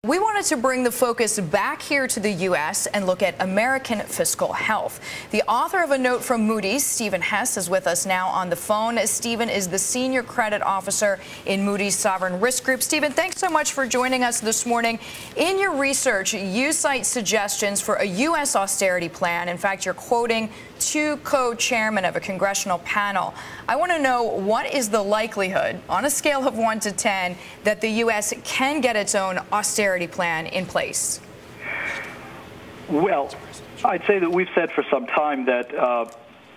We wanted to bring the focus back here to the U.S. and look at American fiscal health. The author of a note from Moody's, Stephen Hess, is with us now on the phone. Stephen is the Senior Credit Officer in Moody's Sovereign Risk Group. Stephen, thanks so much for joining us this morning. In your research, you cite suggestions for a U.S. austerity plan. In fact, you're quoting two co-chairmen of a congressional panel. I want to know, what is the likelihood, on a scale of 1 to 10, that the U.S. can get its own austerity plan in place? Well, I'd say that we've said for some time that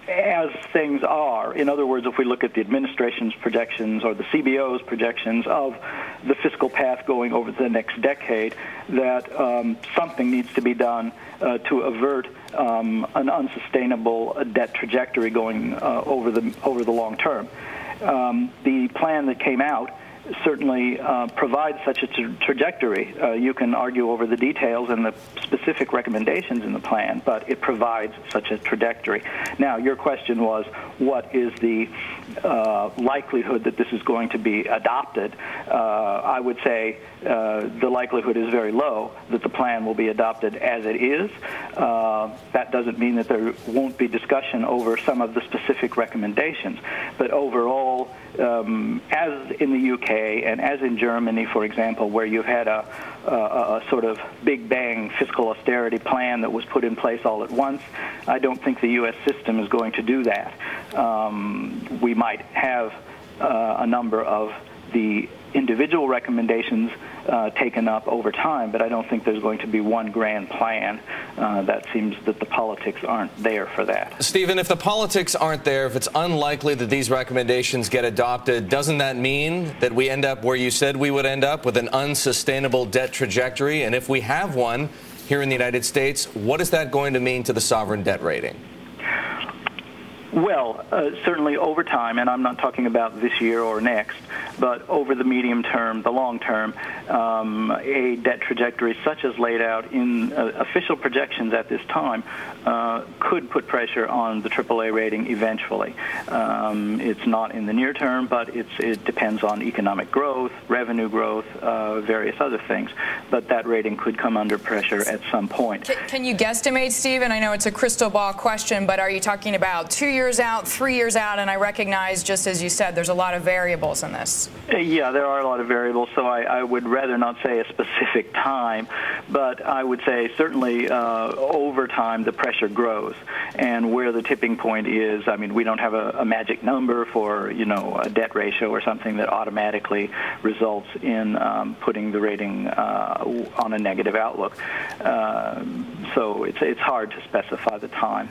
as things are, in other words, if we look at the administration's projections or the CBO's projections of the fiscal path going over the next decade, that something needs to be done to avert an unsustainable debt trajectory going over the long term. The plan that came out certainly provides such a trajectory. You can argue over the details and the specific recommendations in the plan, but it provides such a trajectory. Now, your question was, what is the likelihood that this is going to be adopted? I would say the likelihood is very low that the plan will be adopted as it is. That doesn't mean that there won't be discussion over some of the specific recommendations, but overall, as in the UK and as in Germany, for example, where you've had a sort of big bang fiscal austerity plan that was put in place all at once, I don't think the U.S. system is going to do that. We might have a number of the individual recommendations taken up over time, but I don't think there's going to be one grand plan. That seems that the politics aren't there for that. Stephen, if the politics aren't there, if it's unlikely that these recommendations get adopted, doesn't that mean that we end up where you said we would end up, with an unsustainable debt trajectory? And if we have one here in the United States, what is that going to mean to the sovereign debt rating? Well, certainly over time, and I'm not talking about this year or next, but over the medium term, the long term, a debt trajectory such as laid out in official projections at this time could put pressure on the AAA rating eventually. It's not in the near term, but it depends on economic growth, revenue growth, various other things. But that rating could come under pressure at some point. Can you guesstimate, Stephen? I know it's a crystal ball question, but are you talking about 2 years out, 3 years out? And I recognize, just as you said, there's a lot of variables in this. Yeah, there are a lot of variables, so I would rather not say a specific time, but I would say certainly over time the pressure grows. And where the tipping point is, I mean, we don't have a magic number for, you know, a debt ratio or something that automatically results in putting the rating on a negative outlook. So it's hard to specify the time.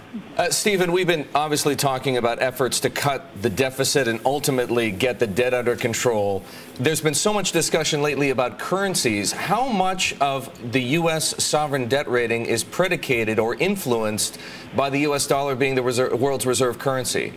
Stephen, we've been obviously talking about efforts to cut the deficit and ultimately get the debt under control. There's been so much discussion lately about currencies. How much of the U.S. sovereign debt rating is predicated or influenced by the U.S. dollar being the world's reserve currency?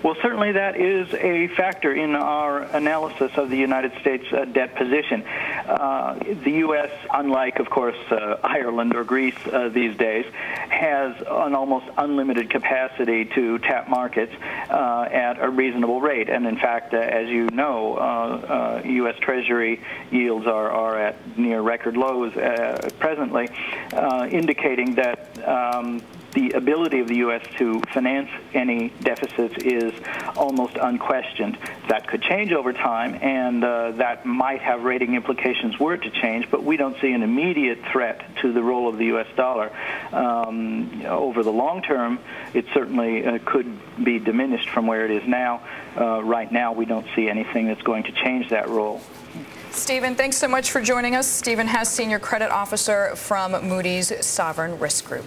Well, certainly that is a factor in our analysis of the United States debt position. The U.S., unlike, of course, Ireland or Greece these days, has an almost unlimited capacity to tap markets at a reasonable rate. And in fact, as you know, U.S. Treasury yields are at near record lows presently, indicating that the ability of the U.S. to finance any deficits is almost unquestioned. That could change over time, and that might have rating implications were it to change, but we don't see an immediate threat to the role of the U.S. dollar. Over the long term, it certainly could be diminished from where it is now. Right now, we don't see anything that's going to change that role. Stephen, thanks so much for joining us. Stephen Hess, Senior Credit Officer from Moody's Sovereign Risk Group.